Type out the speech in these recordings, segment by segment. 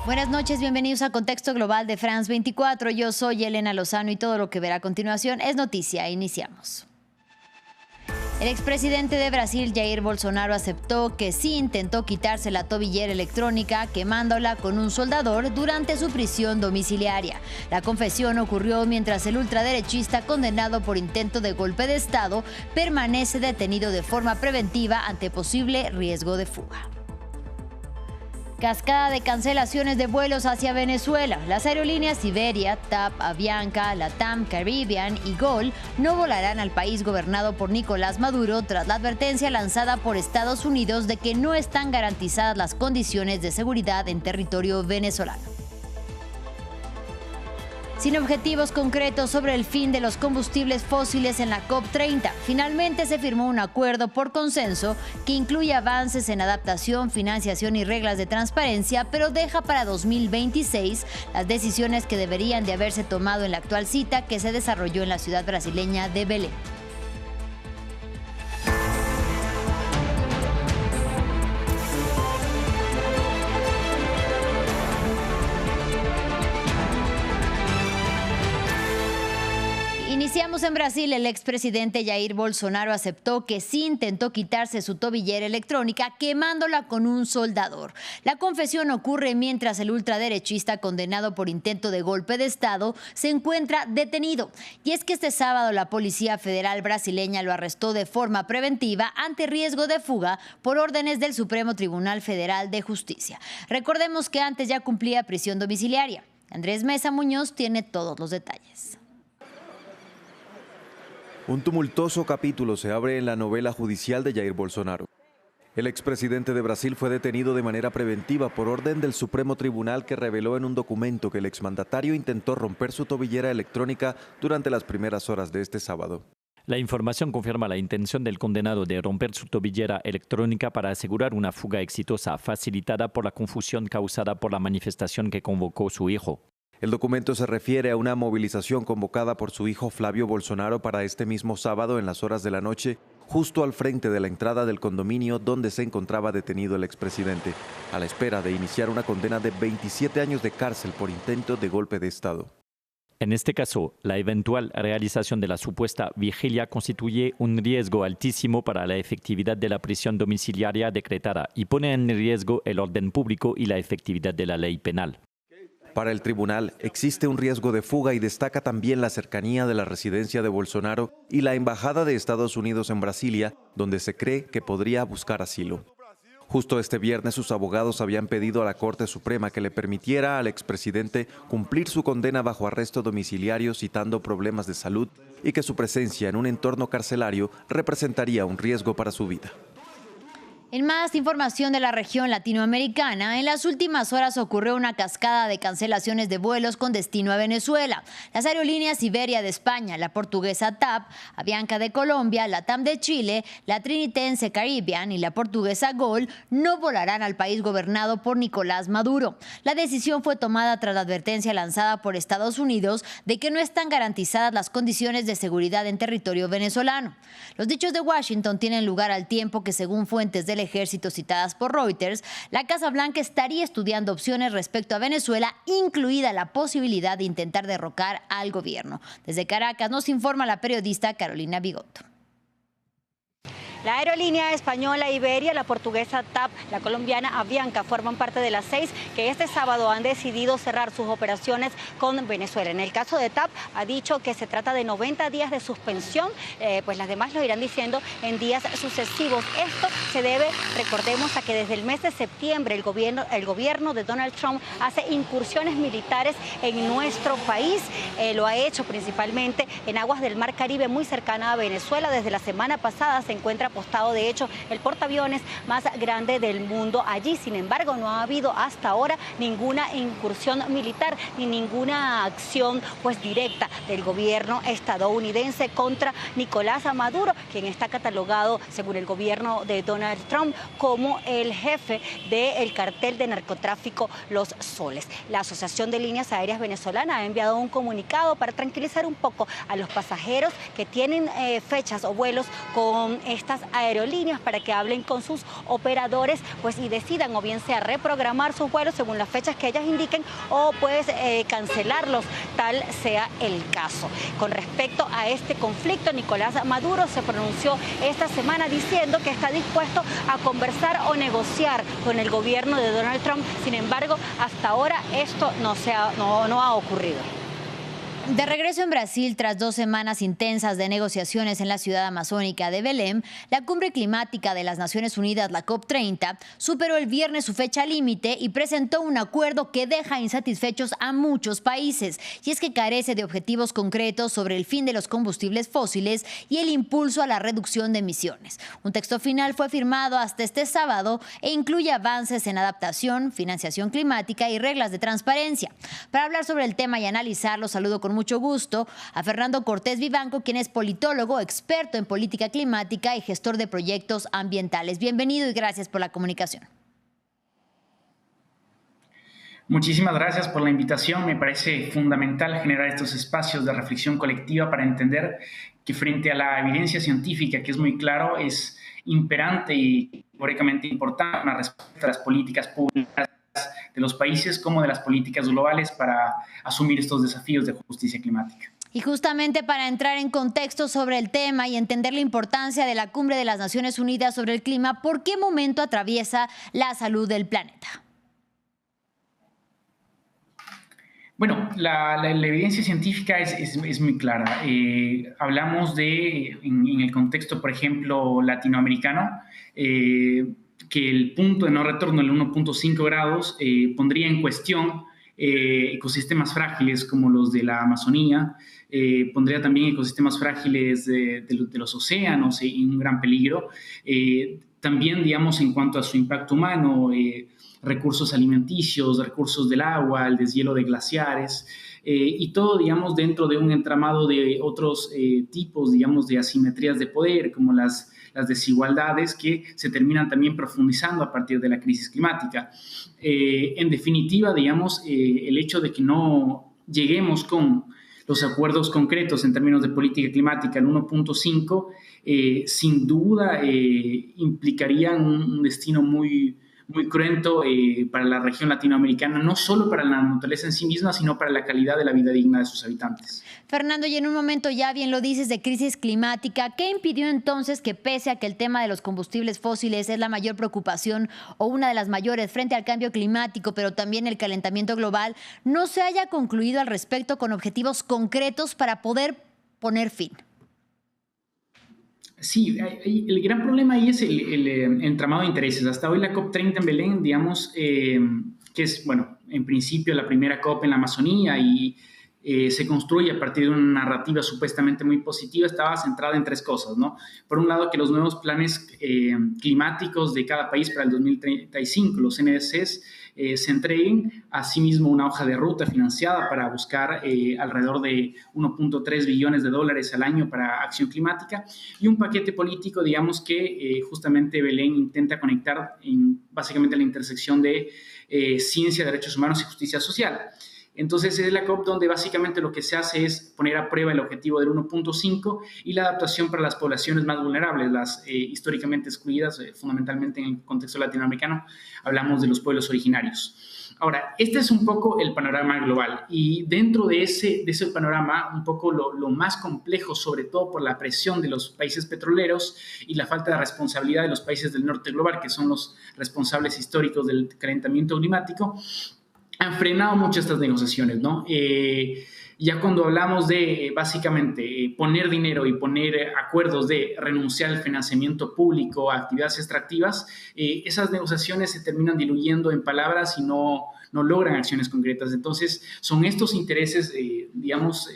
Buenas noches, bienvenidos a Contexto Global de France 24. Yo soy Elena Lozano y todo lo que verá a continuación es noticia. Iniciamos. El expresidente de Brasil, Jair Bolsonaro, aceptó que sí intentó quitarse la tobillera electrónica quemándola con un soldador durante su prisión domiciliaria. La confesión ocurrió mientras el ultraderechista, condenado por intento de golpe de Estado, permanece detenido de forma preventiva ante posible riesgo de fuga. Cascada de cancelaciones de vuelos hacia Venezuela. Las aerolíneas Iberia, TAP, Avianca, LATAM, Caribbean y GOL no volarán al país gobernado por Nicolás Maduro tras la advertencia lanzada por Estados Unidos de que no están garantizadas las condiciones de seguridad en territorio venezolano. Sin objetivos concretos sobre el fin de los combustibles fósiles en la COP30, finalmente se firmó un acuerdo por consenso que incluye avances en adaptación, financiación y reglas de transparencia, pero deja para 2026 las decisiones que deberían de haberse tomado en la actual cita que se desarrolló en la ciudad brasileña de Belém. Iniciamos en Brasil. El expresidente Jair Bolsonaro aceptó que sí intentó quitarse su tobillera electrónica quemándola con un soldador. La confesión ocurre mientras el ultraderechista, condenado por intento de golpe de Estado, se encuentra detenido. Y es que este sábado la Policía Federal brasileña lo arrestó de forma preventiva ante riesgo de fuga por órdenes del Supremo Tribunal Federal de Justicia. Recordemos que antes ya cumplía prisión domiciliaria. Andrés Mesa Muñoz tiene todos los detalles. Un tumultuoso capítulo se abre en la novela judicial de Jair Bolsonaro. El expresidente de Brasil fue detenido de manera preventiva por orden del Supremo Tribunal, que reveló en un documento que el exmandatario intentó romper su tobillera electrónica durante las primeras horas de este sábado. La información confirma la intención del condenado de romper su tobillera electrónica para asegurar una fuga exitosa, facilitada por la confusión causada por la manifestación que convocó su hijo. El documento se refiere a una movilización convocada por su hijo Flavio Bolsonaro para este mismo sábado en las horas de la noche, justo al frente de la entrada del condominio donde se encontraba detenido el expresidente, a la espera de iniciar una condena de 27 años de cárcel por intento de golpe de Estado. En este caso, la eventual realización de la supuesta vigilia constituye un riesgo altísimo para la efectividad de la prisión domiciliaria decretada y pone en riesgo el orden público y la efectividad de la ley penal. Para el tribunal existe un riesgo de fuga y destaca también la cercanía de la residencia de Bolsonaro y la embajada de Estados Unidos en Brasilia, donde se cree que podría buscar asilo. Justo este viernes sus abogados habían pedido a la Corte Suprema que le permitiera al expresidente cumplir su condena bajo arresto domiciliario, citando problemas de salud y que su presencia en un entorno carcelario representaría un riesgo para su vida. En más información de la región latinoamericana, en las últimas horas ocurrió una cascada de cancelaciones de vuelos con destino a Venezuela. Las aerolíneas Iberia de España, la portuguesa TAP, Avianca de Colombia, LATAM de Chile, la trinitense Caribbean y la portuguesa GOL no volarán al país gobernado por Nicolás Maduro. La decisión fue tomada tras la advertencia lanzada por Estados Unidos de que no están garantizadas las condiciones de seguridad en territorio venezolano. Los dichos de Washington tienen lugar al tiempo que, según fuentes del ejército citadas por Reuters, la Casa Blanca estaría estudiando opciones respecto a Venezuela, incluida la posibilidad de intentar derrocar al gobierno. Desde Caracas nos informa la periodista Carolina Bigotto. La aerolínea española Iberia, la portuguesa TAP, la colombiana Avianca forman parte de las 6 que este sábado han decidido cerrar sus operaciones con Venezuela. En el caso de TAP ha dicho que se trata de 90 días de suspensión, pues las demás lo irán diciendo en días sucesivos. Esto se debe, recordemos, a que desde el mes de septiembre el gobierno de Donald Trump hace incursiones militares en nuestro país. Lo ha hecho principalmente en aguas del Mar Caribe, muy cercana a Venezuela. Desde la semana pasada se encuentra apostado, de hecho, el portaaviones más grande del mundo allí. Sin embargo, no ha habido hasta ahora ninguna incursión militar ni ninguna acción directa del gobierno estadounidense contra Nicolás Maduro, quien está catalogado, según el gobierno de Donald Trump, como el jefe del cartel de narcotráfico Los Soles. La Asociación de Líneas Aéreas Venezolana ha enviado un comunicado para tranquilizar un poco a los pasajeros que tienen fechas o vuelos con estas aerolíneas para que hablen con sus operadores pues, y decidan o bien sea reprogramar sus vuelos según las fechas que ellas indiquen o pues cancelarlos, tal sea el caso. Con respecto a este conflicto, Nicolás Maduro se pronunció esta semana diciendo que está dispuesto a conversar o negociar con el gobierno de Donald Trump. Sin embargo, hasta ahora esto no ha ocurrido. De regreso en Brasil, tras 2 semanas intensas de negociaciones en la ciudad amazónica de Belém, la cumbre climática de las Naciones Unidas, la COP30, superó el viernes su fecha límite y presentó un acuerdo que deja insatisfechos a muchos países. Y es que carece de objetivos concretos sobre el fin de los combustibles fósiles y el impulso a la reducción de emisiones. Un texto final fue firmado hasta este sábado e incluye avances en adaptación, financiación climática y reglas de transparencia. Para hablar sobre el tema y analizarlo, saludo con mucho gusto a Fernando Cortés Vivanco, quien es politólogo, experto en política climática y gestor de proyectos ambientales. Bienvenido y gracias por la comunicación. Muchísimas gracias por la invitación. Me parece fundamental generar estos espacios de reflexión colectiva para entender que frente a la evidencia científica, que es muy claro, es imperante y teóricamente importante una respuesta a las políticas públicas de los países como de las políticas globales para asumir estos desafíos de justicia climática. Y justamente para entrar en contexto sobre el tema y entender la importancia de la Cumbre de las Naciones Unidas sobre el clima, ¿por qué momento atraviesa la salud del planeta? Bueno, la evidencia científica es muy clara. Hablamos en el contexto, por ejemplo, latinoamericano, que el punto de no retorno, el 1.5 grados, pondría en cuestión ecosistemas frágiles como los de la Amazonía, pondría también ecosistemas frágiles de los océanos en un gran peligro. También, digamos, en cuanto a su impacto humano, recursos alimenticios, recursos del agua, el deshielo de glaciares, y todo, digamos, dentro de un entramado de otros tipos, digamos, de asimetrías de poder, como las desigualdades que se terminan también profundizando a partir de la crisis climática. En definitiva, digamos, el hecho de que no lleguemos con los acuerdos concretos en términos de política climática al 1.5, sin duda implicaría un destino muy cruento para la región latinoamericana, no solo para la naturaleza en sí misma, sino para la calidad de la vida digna de sus habitantes. Fernando, y en un momento ya bien lo dices de crisis climática, ¿qué impidió entonces que pese a que el tema de los combustibles fósiles es la mayor preocupación o una de las mayores frente al cambio climático, pero también el calentamiento global, no se haya concluido al respecto con objetivos concretos para poder poner fin? Sí, el gran problema ahí es el entramado de intereses. Hasta hoy la COP30 en Belén, digamos, que es, bueno, en principio la primera COP en la Amazonía y se construye a partir de una narrativa supuestamente muy positiva, estaba centrada en 3 cosas, ¿no? Por un lado, que los nuevos planes climáticos de cada país para el 2035, los NDCs, se entreguen, asimismo una hoja de ruta financiada para buscar alrededor de 1.3 billones de dólares al año para acción climática y un paquete político, digamos, que justamente Belén intenta conectar básicamente la intersección de ciencia, derechos humanos y justicia social. Entonces es la COP donde básicamente lo que se hace es poner a prueba el objetivo del 1.5 y la adaptación para las poblaciones más vulnerables, las históricamente excluidas, fundamentalmente en el contexto latinoamericano, hablamos de los pueblos originarios. Ahora, este es un poco el panorama global y dentro de ese panorama, un poco lo más complejo, sobre todo por la presión de los países petroleros y la falta de responsabilidad de los países del norte global, que son los responsables históricos del calentamiento climático, han frenado mucho estas negociaciones, ¿no? Ya cuando hablamos de básicamente poner dinero y poner acuerdos de renunciar al financiamiento público a actividades extractivas, esas negociaciones se terminan diluyendo en palabras y no logran acciones concretas. Entonces, son estos intereses, digamos,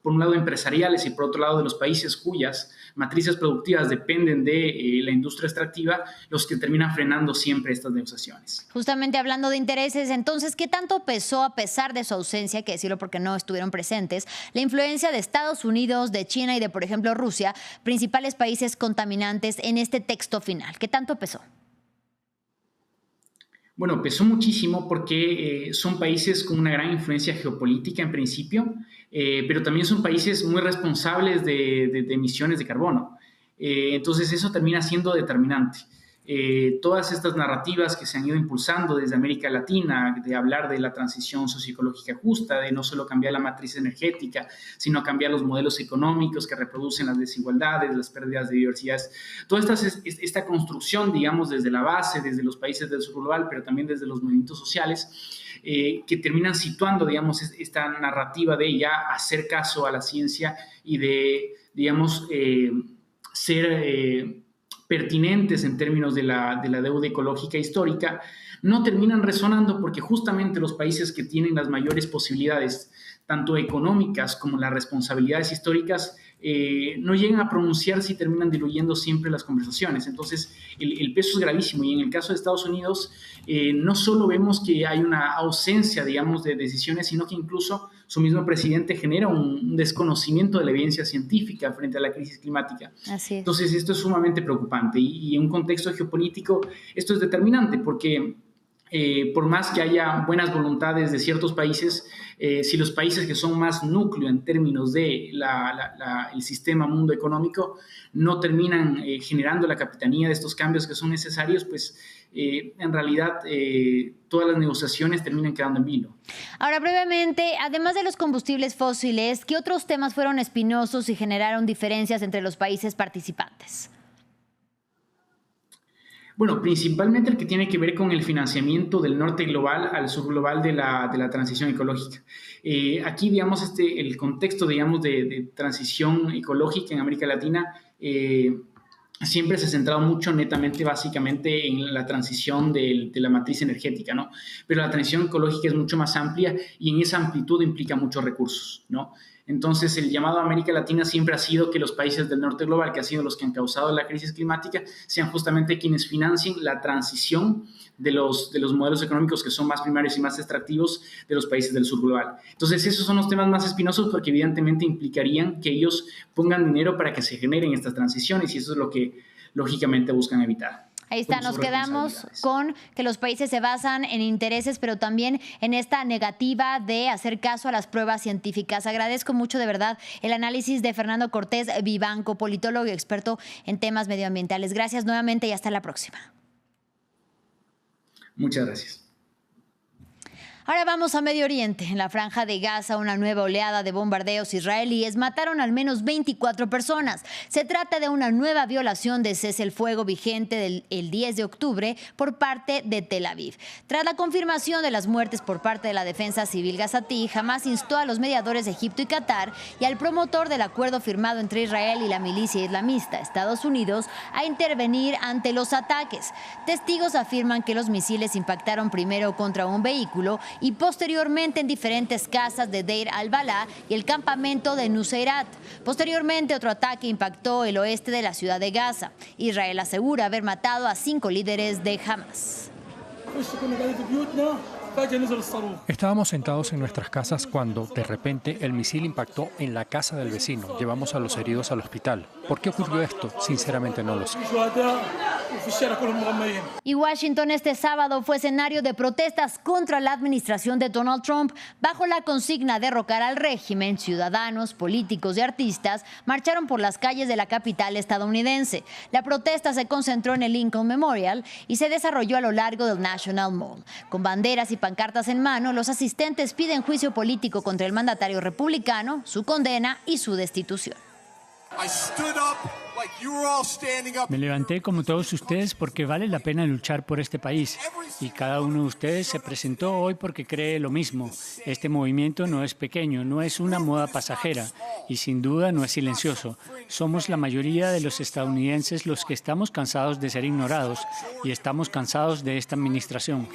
por un lado empresariales y por otro lado de los países cuyas matrices productivas dependen de la industria extractiva, los que terminan frenando siempre estas negociaciones. Justamente hablando de intereses, entonces, ¿qué tanto pesó, a pesar de su ausencia, hay que decirlo porque no estuvieron presentes, la influencia de Estados Unidos, de China y de, por ejemplo, Rusia, principales países contaminantes en este texto final? ¿Qué tanto pesó? Bueno, pesó muchísimo porque son países con una gran influencia geopolítica en principio, pero también son países muy responsables de emisiones de carbono. Entonces eso termina siendo determinante. Todas estas narrativas que se han ido impulsando desde América Latina, de hablar de la transición socioecológica justa, de no solo cambiar la matriz energética, sino cambiar los modelos económicos que reproducen las desigualdades, las pérdidas de diversidad. Toda esta construcción, digamos, desde la base, desde los países del sur global, pero también desde los movimientos sociales, que terminan situando, digamos, esta narrativa de ya hacer caso a la ciencia y de, digamos, ser pertinentes en términos de la deuda ecológica histórica, no terminan resonando porque justamente los países que tienen las mayores posibilidades, tanto económicas como las responsabilidades históricas, no llegan a pronunciarse y terminan diluyendo siempre las conversaciones. Entonces, el peso es gravísimo y en el caso de Estados Unidos, no solo vemos que hay una ausencia, digamos, de decisiones, sino que incluso su mismo presidente genera un desconocimiento de la evidencia científica frente a la crisis climática. Así es. Entonces, esto es sumamente preocupante y en un contexto geopolítico esto es determinante porque por más que haya buenas voluntades de ciertos países, si los países que son más núcleo en términos de el sistema mundo económico no terminan generando la capitanía de estos cambios que son necesarios, pues en realidad todas las negociaciones terminan quedando en vilo. Ahora, brevemente, además de los combustibles fósiles, ¿qué otros temas fueron espinosos y generaron diferencias entre los países participantes? Bueno, principalmente el que tiene que ver con el financiamiento del norte global al sur global de la transición ecológica. Aquí, digamos, el contexto, digamos, de transición ecológica en América Latina siempre se ha centrado mucho netamente, básicamente, en la transición de la matriz energética, ¿no? Pero la transición ecológica es mucho más amplia y en esa amplitud implica muchos recursos, ¿no? Entonces, el llamado a América Latina siempre ha sido que los países del norte global, que han sido los que han causado la crisis climática, sean justamente quienes financien la transición de los modelos económicos que son más primarios y más extractivos de los países del sur global. Entonces, esos son los temas más espinosos porque evidentemente implicarían que ellos pongan dinero para que se generen estas transiciones y eso es lo que lógicamente buscan evitar. Ahí está, nos quedamos con que los países se basan en intereses, pero también en esta negativa de hacer caso a las pruebas científicas. Agradezco mucho, de verdad, el análisis de Fernando Cortés Vivanco, politólogo y experto en temas medioambientales. Gracias nuevamente y hasta la próxima. Muchas gracias. Ahora vamos a Medio Oriente. En la Franja de Gaza, una nueva oleada de bombardeos israelíes mataron al menos 24 personas. Se trata de una nueva violación de cese el fuego vigente el 10 de octubre por parte de Tel Aviv. Tras la confirmación de las muertes por parte de la defensa civil gazatí, Hamás instó a los mediadores de Egipto y Qatar y al promotor del acuerdo firmado entre Israel y la milicia islamista, Estados Unidos, a intervenir ante los ataques. Testigos afirman que los misiles impactaron primero contra un vehículo y posteriormente en diferentes casas de Deir al-Balá y el campamento de Nuseirat. Posteriormente, otro ataque impactó el oeste de la ciudad de Gaza. Israel asegura haber matado a 5 líderes de Hamás. Estábamos sentados en nuestras casas cuando, de repente, el misil impactó en la casa del vecino. Llevamos a los heridos al hospital. ¿Por qué ocurrió esto? Sinceramente no lo sé. Y Washington este sábado fue escenario de protestas contra la administración de Donald Trump. Bajo la consigna de derrocar al régimen, ciudadanos, políticos y artistas marcharon por las calles de la capital estadounidense. La protesta se concentró en el Lincoln Memorial y se desarrolló a lo largo del National Mall. Con banderas y pancartas en mano, los asistentes piden juicio político contra el mandatario republicano, su condena y su destitución. Me levanté como todos ustedes porque vale la pena luchar por este país. Y cada uno de ustedes se presentó hoy porque cree lo mismo. Este movimiento no es pequeño, no es una moda pasajera y sin duda no es silencioso. Somos la mayoría de los estadounidenses los que estamos cansados de ser ignorados y estamos cansados de esta administración.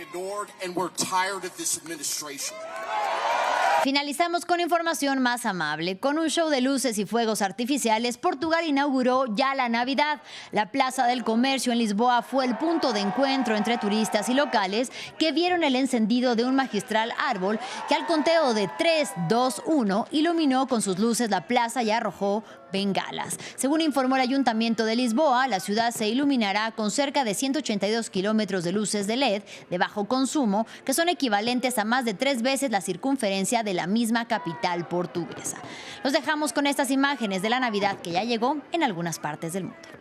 Finalizamos con información más amable. Con un show de luces y fuegos artificiales, Portugal inauguró ya la Navidad. La Plaza del Comercio en Lisboa fue el punto de encuentro entre turistas y locales que vieron el encendido de un magistral árbol que al conteo de 3, 2, 1 iluminó con sus luces la plaza y arrojó bengalas. Según informó el Ayuntamiento de Lisboa, la ciudad se iluminará con cerca de 182 kilómetros de luces de LED de bajo consumo, que son equivalentes a más de 3 veces la circunferencia de la misma capital portuguesa. Los dejamos con estas imágenes de la Navidad que ya llegó en algunas partes del mundo.